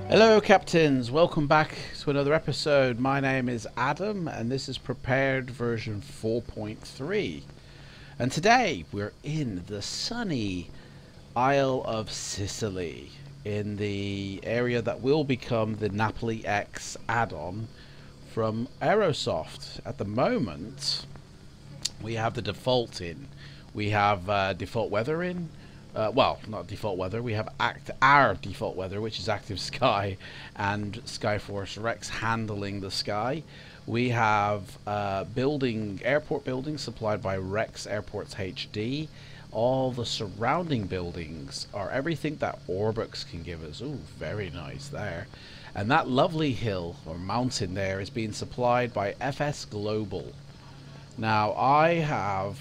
Hello captains, welcome back to another episode. My name is Adam and this is prepared version 4.3, and today we're in the sunny Isle of Sicily in the area that will become the Napoli X add-on from Aerosoft. At the moment we have the default in, we have default weather in. Well, not default weather. We have our default weather, which is active sky, and Skyforce Rex handling the sky. We have airport buildings supplied by Rex Airports HD. All the surrounding buildings are everything that Orbux can give us. Ooh, very nice there. And that lovely hill or mountain there is being supplied by FS Global. Now I have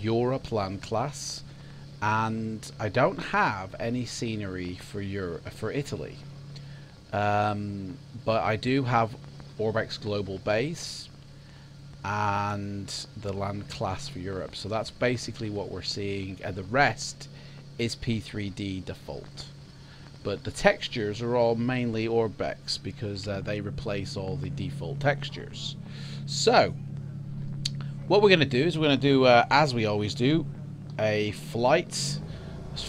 Europe land class, and I don't have any scenery for Italy, but I do have Orbux Global Base and the land class for Europe. So that's basically what we're seeing, and the rest is P3D default. But the textures are all mainly Orbux because they replace all the default textures. So what we're going to do is we're going to do, as we always do, a flight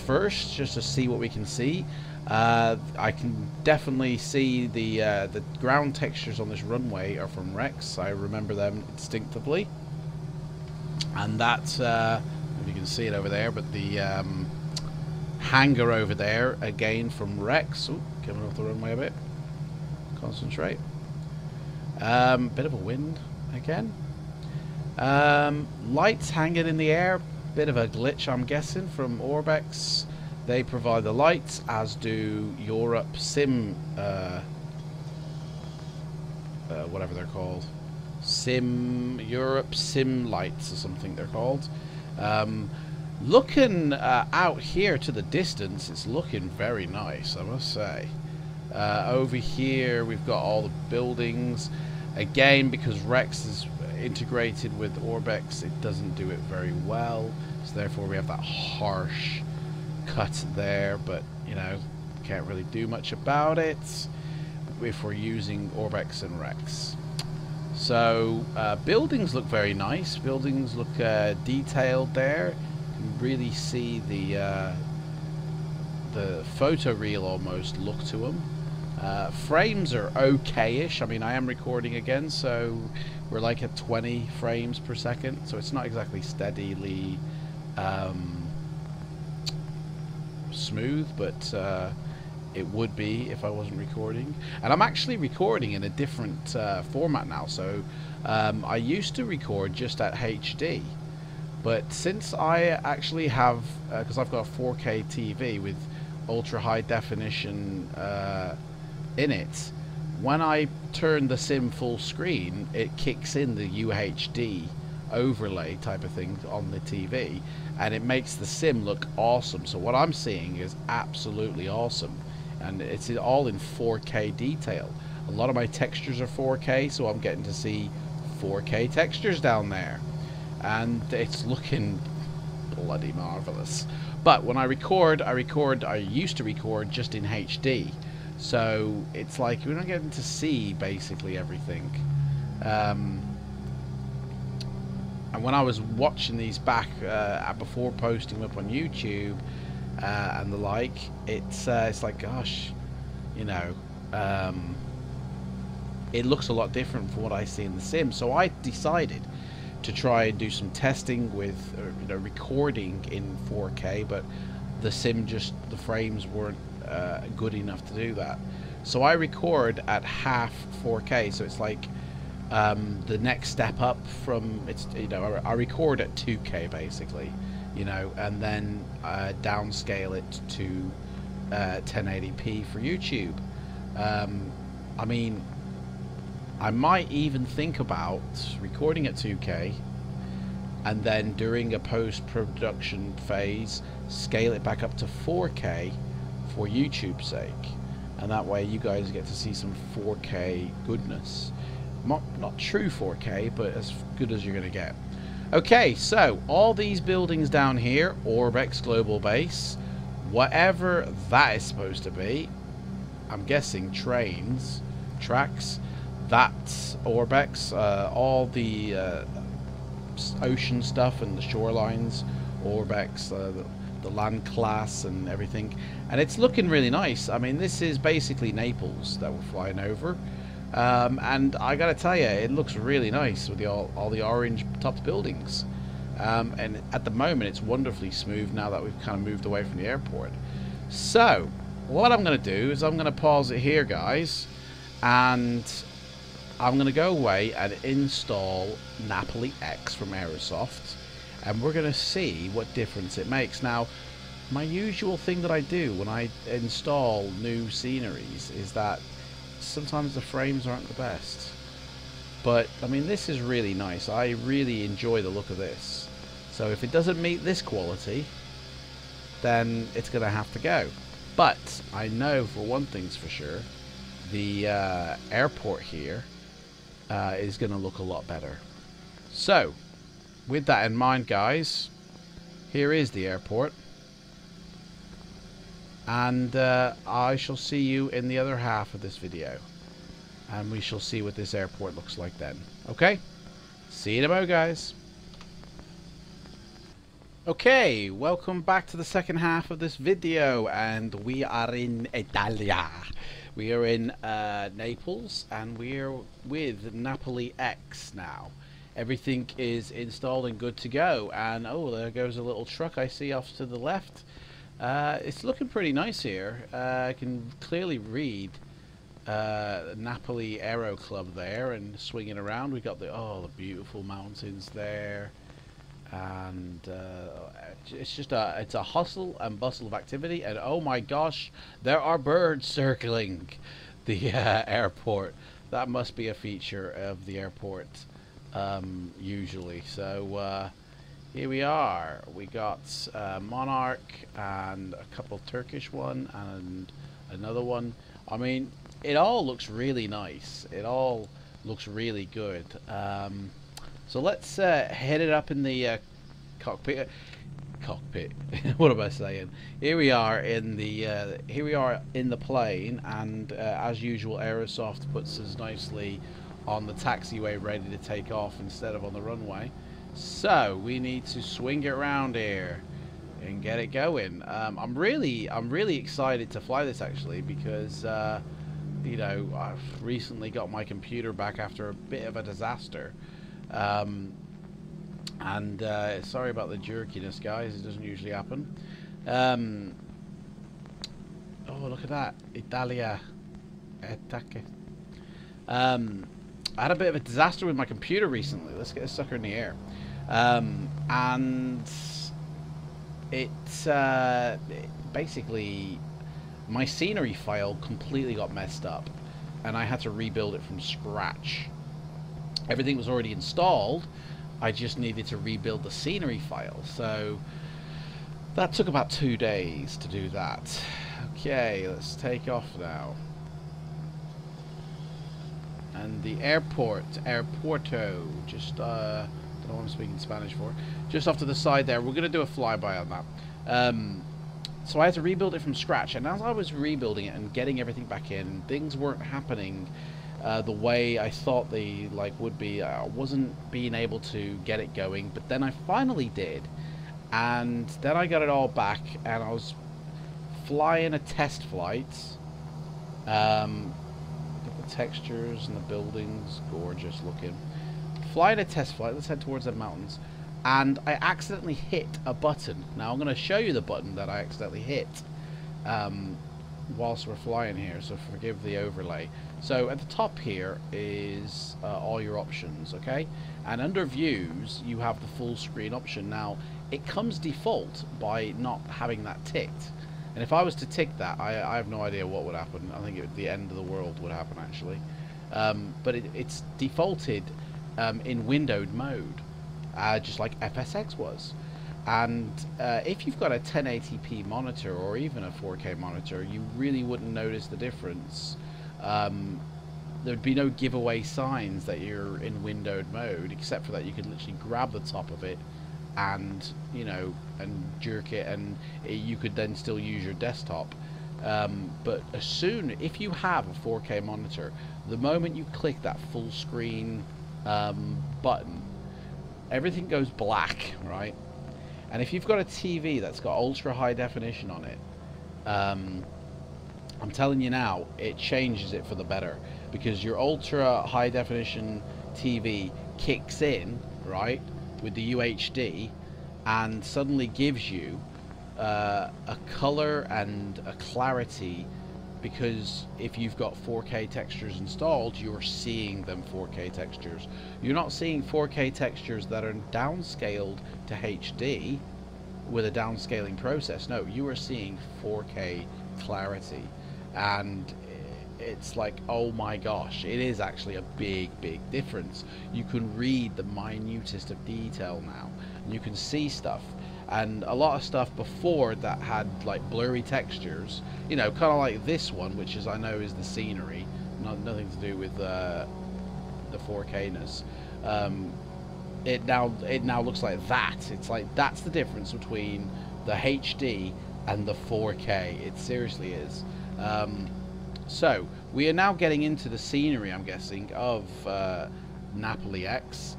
first, just to see what we can see. I can definitely see the ground textures on this runway are from Rex. I remember them instinctively, and that's if you can see it over there. But the hangar over there again from Rex. Ooh, coming off the runway a bit. Concentrate. Bit of a wind again. Lights hanging in the air. Bit of a glitch, I'm guessing, from Orbux. They provide the lights, as do Europe Sim, whatever they're called, Europe Sim lights or something they're called. Looking out here to the distance, it's looking very nice, I must say. Over here we've got all the buildings. Again, because Rex is integrated with Orbux, it doesn't do it very well, so therefore we have that harsh cut there, but you know, can't really do much about it if we're using Orbux and Rex. So buildings look very nice. Buildings look detailed there. You can really see the photoreal almost look to them. Frames are okay-ish. I mean, I am recording again, so we're like at 20 frames per second, so it's not exactly steadily smooth, but it would be if I wasn't recording. And I'm actually recording in a different format now. So I used to record just at HD, but since I actually have, because I've got a 4K TV with ultra high definition in it, when I turn the sim full screen, it kicks in the UHD overlay type of thing on the TV, and it makes the sim look awesome. So what I'm seeing is absolutely awesome, and it's all in 4K detail. A lot of my textures are 4K, so I'm getting to see 4K textures down there, and it's looking bloody marvelous. But when I used to record just in HD. So it's like we're not getting to see basically everything. And when I was watching these back before posting them up on YouTube and the like, it's like, gosh, you know, it looks a lot different from what I see in the sim. So I decided to try and do some testing with you know, recording in 4K, but the sim the frames weren't good enough to do that. So I record at half 4K, so it's like the next step up from, it's, you know, I record at 2K basically, you know, and then downscale it to 1080p for YouTube. I mean, I might even think about recording at 2K and then during a post-production phase scale it back up to 4K for YouTube's sake, and that way you guys get to see some 4K goodness. Not true 4K, but as good as you're gonna get. Okay, so all these buildings down here, Orbux Global Base, whatever that is supposed to be, I'm guessing trains, tracks, that's Orbex, all the ocean stuff and the shorelines, Orbex, the land class and everything, and it's looking really nice. I mean, this is basically Naples that we're flying over, and I gotta tell you, it looks really nice with all the orange topped buildings, and at the moment it's wonderfully smooth now that we've kind of moved away from the airport. So what I'm gonna do is I'm gonna pause it here, guys, and I'm gonna go away and install Napoli X from Aerosoft, and we're going to see what difference it makes. Now, my usual thing that I do when I install new sceneries is that sometimes the frames aren't the best. But, I mean, this is really nice. I really enjoy the look of this. So if it doesn't meet this quality, then it's going to have to go. But I know for one thing's for sure, the airport here is going to look a lot better. So, with that in mind, guys, here is the airport, and I shall see you in the other half of this video, and we shall see what this airport looks like then. Okay, see you in a mo, guys. Okay, welcome back to the second half of this video, and we are in Italia. We are in Naples, and we're with Napoli X now. Everything is installed and good to go, and oh, there goes a little truck I see off to the left. It's looking pretty nice here. I can clearly read Napoli Aero Club there, and swinging around we got the beautiful mountains there, and it's a hustle and bustle of activity, and oh my gosh, there are birds circling the airport. That must be a feature of the airport. Usually. So here we are. We got Monarch and a couple Turkish one and another one. I mean, it all looks really nice. It all looks really good. So let's head it up in the cockpit. What am I saying? Here we are in the plane, and as usual, Aerosoft puts us nicely on the taxiway ready to take off instead of on the runway. So we need to swing it around here and get it going. I'm really excited to fly this, actually, because you know, I've recently got my computer back after a bit of a disaster, and sorry about the jerkiness, guys. It doesn't usually happen. Oh, look at that, Italia Attacke. I had a bit of a disaster with my computer recently. Let's get a sucker in the air. And basically, my scenery file completely got messed up, and I had to rebuild it from scratch. Everything was already installed. I just needed to rebuild the scenery file. So that took about 2 days to do that. Okay, let's take off now. And the airporto, just don't know what I'm speaking Spanish for, just off to the side there. We're going to do a flyby on that. So I had to rebuild it from scratch, and as I was rebuilding it and getting everything back in, things weren't happening the way I thought they would be. I wasn't being able to get it going, but then I finally did, and then I got it all back, and I was flying a test flight. Textures and the buildings, gorgeous looking. Flying a test flight, let's head towards the mountains, and I accidentally hit a button. Now I'm going to show you the button that I accidentally hit whilst we're flying here, so forgive the overlay. So at the top here is all your options, okay, and under views you have the full screen option. Now it comes default by not having that ticked. And if I was to tick that, I have no idea what would happen. I think the end of the world would happen, actually. But it's defaulted in windowed mode, just like FSX was. And if you've got a 1080p monitor or even a 4K monitor, you really wouldn't notice the difference. There'd be no giveaway signs that you're in windowed mode, except for that you could literally grab the top of it and, you know, and jerk it, and you could then still use your desktop But as soon, if you have a 4K monitor, the moment you click that full screen button, everything goes black, right? And if you've got a TV that's got ultra high definition on it, I'm telling you now, it changes it for the better, because your ultra high definition TV kicks in, right, with the UHD, and suddenly gives you a color and a clarity, because if you've got 4K textures installed, you're seeing them 4K textures. You're not seeing 4K textures that are downscaled to HD with a downscaling process. No, you are seeing 4K clarity, and it's like, oh my gosh, it is actually a big difference. You can read the minutest of detail now, and you can see stuff. And a lot of stuff before that had like blurry textures, you know, kind of like this one, which is, I know, is the scenery, nothing to do with the 4K-ness. It now looks like that. It's like, that's the difference between the HD and the 4K. It seriously is. So we are now getting into the scenery, I'm guessing, of Napoli X,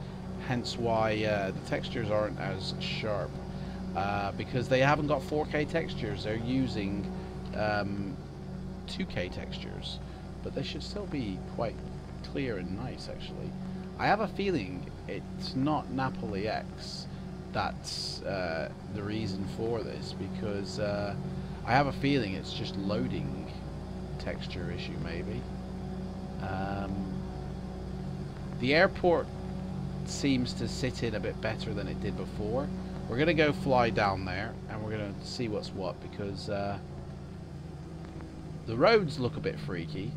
hence why the textures aren't as sharp. Because they haven't got 4K textures, they're using 2K textures, but they should still be quite clear and nice, actually. I have a feeling it's not Napoli X that's the reason for this, because I have a feeling it's just loading texture issue, maybe. The airport seems to sit in a bit better than it did before. We're going to go fly down there, and we're going to see what's what, because the roads look a bit freaky.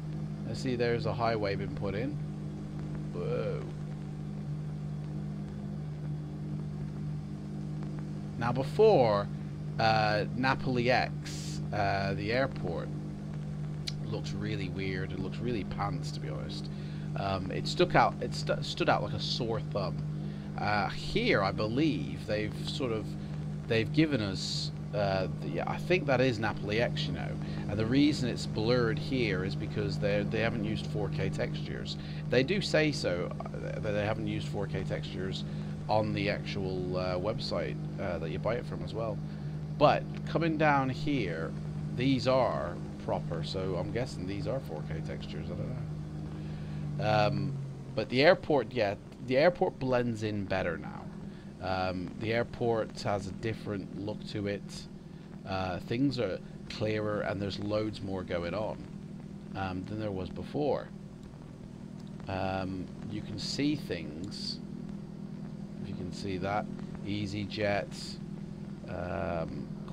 Let's see, there's a highway been put in. Whoa. Now before, Napoli X, the airport, looked really weird. It looked really pants, to be honest. It stood out like a sore thumb. Here, I believe they've given us I think that is Napoli X, you know, and the reason it's blurred here is because they haven't used 4K textures. They do say so, that they haven't used 4K textures on the actual website that you buy it from as well. But coming down here, these are proper, so I'm guessing these are 4K textures. I don't know. But the airport, yeah, the airport blends in better now. The airport has a different look to it. Things are clearer, and there's loads more going on than there was before. You can see things. If you can see that, EasyJet,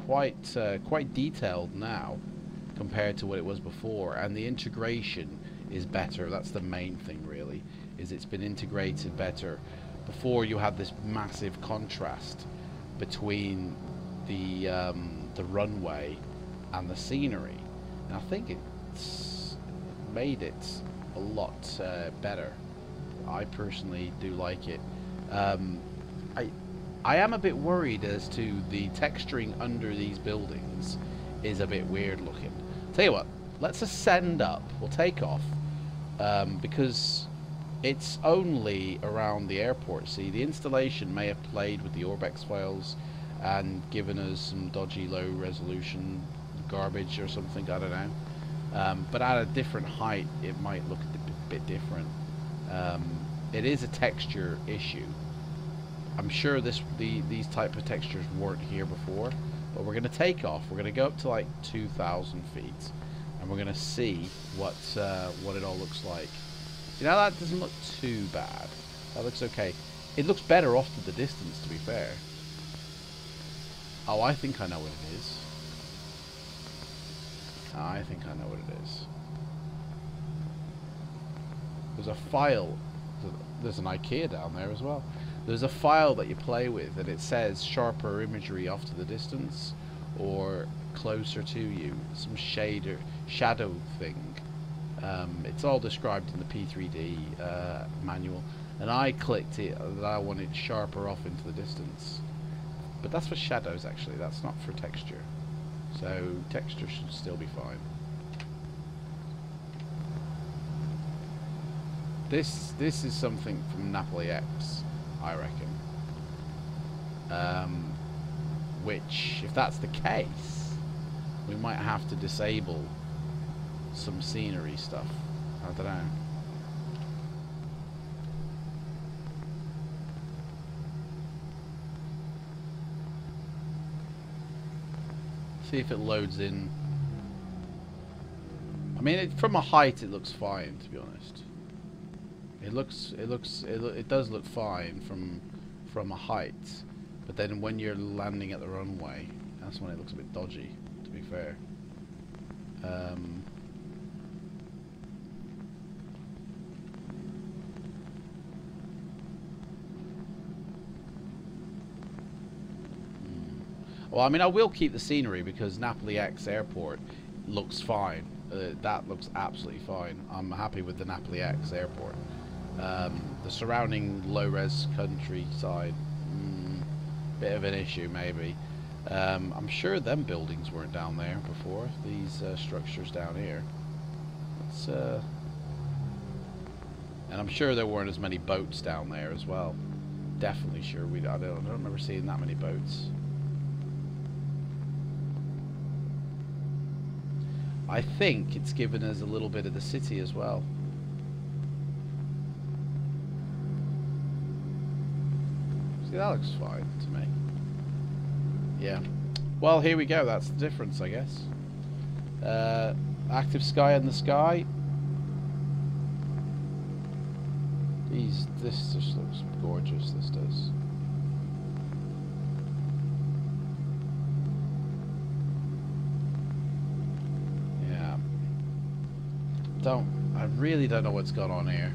quite detailed now compared to what it was before, and the integration is better. That's the main thing, really, is it's been integrated better. Before, you had this massive contrast between the runway and the scenery, and I think it's made it a lot better. I personally do like it. I am a bit worried as to the texturing under these buildings is a bit weird looking. Tell you what, let's ascend up. We'll take off because it's only around the airport. See, the installation may have played with the Orbex files and given us some dodgy low resolution garbage or something, I don't know. But at a different height, it might look a bit different. It is a texture issue. I'm sure these type of textures weren't here before, but we're going to take off. We're going to go up to like 2,000 feet, and we're going to see what it all looks like. You know, that doesn't look too bad. That looks okay. It looks better off to the distance, to be fair. Oh, I think I know what it is. I think I know what it is. There's a file. There's an IKEA down there as well. There's a file that you play with, and it says sharper imagery off to the distance or closer to you. Some shadow thing. It's all described in the P3D manual, and I clicked it that I wanted sharper off into the distance. But that's for shadows, actually. That's not for texture. So texture should still be fine. This is something from Napoli X, I reckon. Which, if that's the case, we might have to disable some scenery stuff. I don't know. See if it loads in. I mean, from a height, it looks fine, to be honest. It does look fine from a height, but then when you're landing at the runway, that's when it looks a bit dodgy, to be fair. Well, I mean, I will keep the scenery because Napoli X Airport looks fine. That looks absolutely fine. I'm happy with the Napoli X Airport. The surrounding low-res countryside, bit of an issue maybe. I'm sure them buildings weren't down there before. These structures down here. And I'm sure there weren't as many boats down there as well. Definitely sure. I don't remember seeing that many boats. I think it's given us a little bit of the city as well. See, that looks fine to me. Yeah. Well, here we go. That's the difference, I guess. Active sky in the sky. This just looks gorgeous. This does. Yeah. I really don't know what's going on here.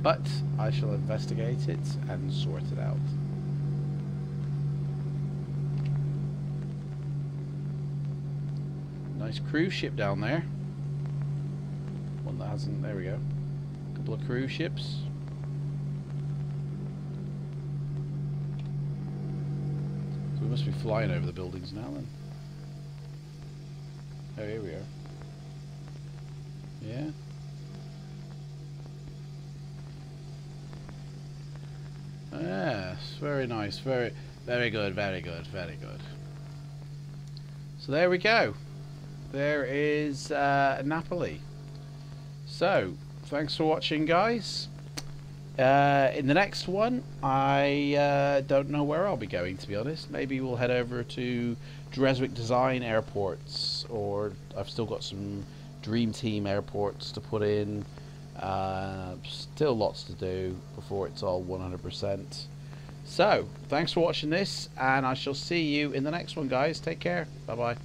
But I shall investigate it and sort it out. Nice cruise ship down there. One that hasn't. There we go. A couple of cruise ships. So we must be flying over the buildings now then. Oh, here we are. Yeah. Yes, very nice, very good, very good, very good. So there we go. There is Napoli. So, thanks for watching, guys. In the next one, I don't know where I'll be going, to be honest. Maybe we'll head over to Dreswick Design Airports, or I've still got some Dream Team airports to put in. Still lots to do before it's all 100%. So, thanks for watching this, and I shall see you in the next one, guys. Take care. Bye-bye.